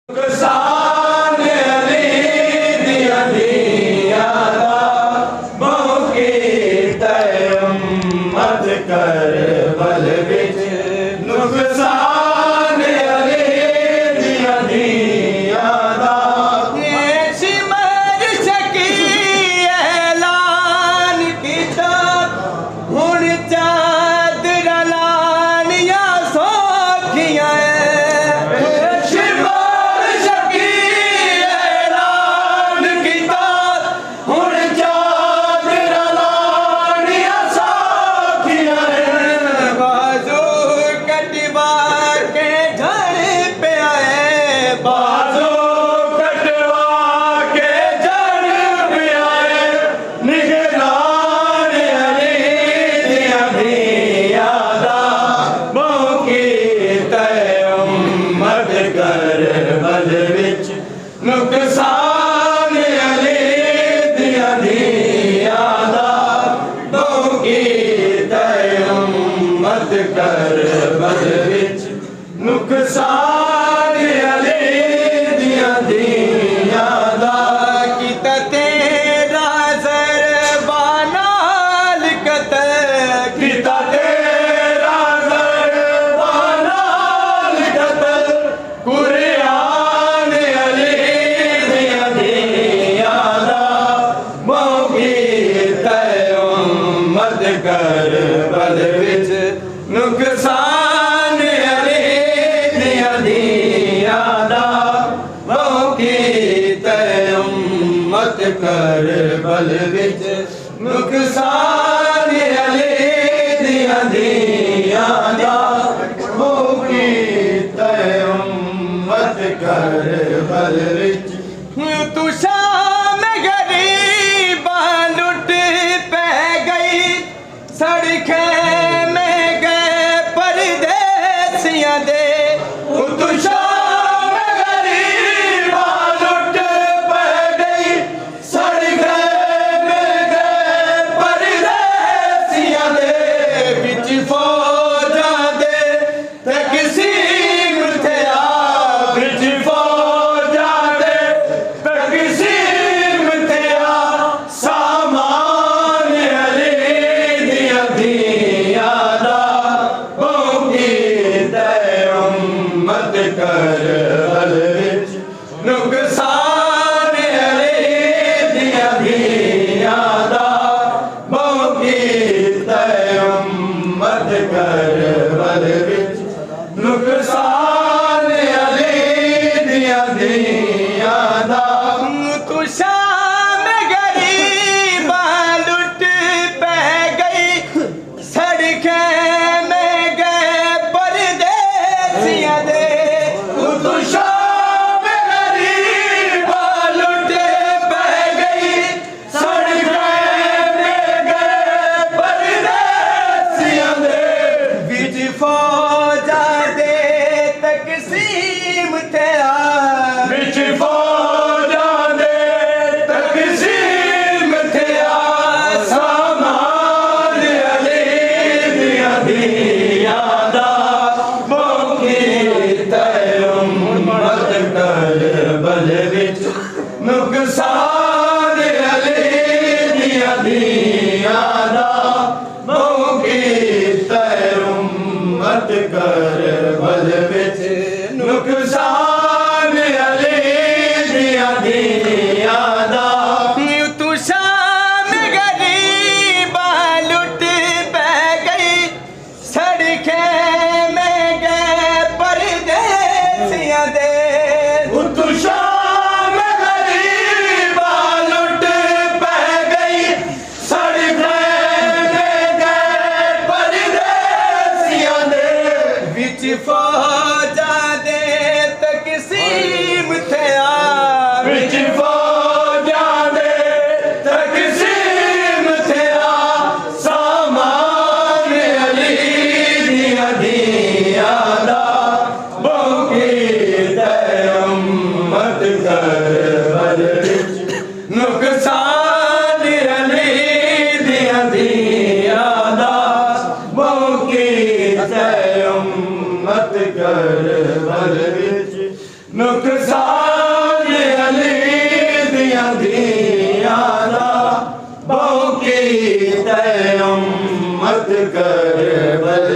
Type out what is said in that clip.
नुकसान अली दिया दिया बहु की तयम्मत कर बल विच नुकसान अली दिया दिया सिमर सकी ऐलान कीता हुण चादर लानिया सौखियां कर बल विच नुकसान अली दिया दिया बहु की तयम्मत कर बल विच नुकसान अली दिया दिया किता तेरा ज़रबाना लिखत किता तेरा ज़रबाना लिखत कुरान अली दिया दिया बहु की तयम्मत कर बल विच नुकसान अली दिया दिया बहु की तयम्मत कर बल विच नुकसान अली दिया दिया बहु की तयम्मत कर बल विच तू शाम गरीबा लुट पै गई सड़के में गए परदेसियां दे तू शाम गरीबा लुट पै गई सड़के में गए परदेसियां दे विच फौजां दे तकसीम थिया विच फौजां दे तकसीम थिया सामान अली दिया दिया बहु की तयम्मत कर बल विच नुकसान अली दिया दिया बहु की तयम्मत कर बल विच नुकसान अली दिया दिया तू शाम गरीबा लुट पै गई सड़के में गए परदेसियां दे तू शाम गरीबा लुट पै गई सड़के में गए परदेसियां दे विच फौजा दे तकसीम थिया विच फौजां दे तकसीम थिया सामान अली दिया दिया बहु की तयम्मत कर बल विच नुकसान अली दिया दिया बहु की तयम्मत कर बल विच नुकसान अली दिया दिया तू शाम गरीबा लुट पै गई सड़के में गए परदेसियां दे तू शाम गरीबा लुट पै गई सड़के में गए परदेसियां दे विच फौजा दे तकसीम थिया विच फौजां दे तकसीम थिया सामान अली दिया दिया बहु की तयम्मत कर बल विच नुकसान अली दिया दिया बहु की तयम्मत कर बल विच नुकसान शान अली दिया दिया दा बहु की तय उम्मत कर